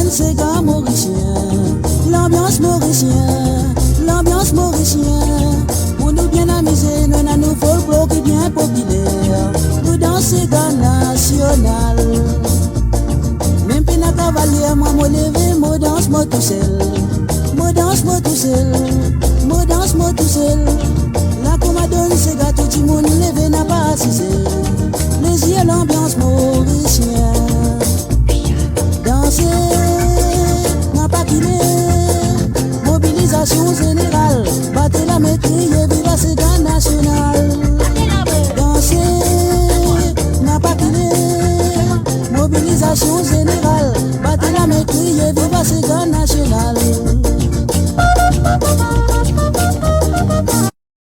C'est gars mauricien, l'ambiance mauricien. Pour nous bien amuser, nous avons nos folklore qui bien populaire. Nous dansons gars national. Même puis na cavalier, moi me lever, me danse moi tout seul. Me danse moi tout seul, me danse moi tout seul. La comadonne c'est gars tout le monde levé n'a pas assisé. Les yeux l'ambiance mauricien. Danser, n'a pas quitté. Mobilisation générale, battez la maîtrise, viva ce gars national. Danser, n'a pas quitté. Mobilisation générale, battez la maîtrise, viva ce gars national.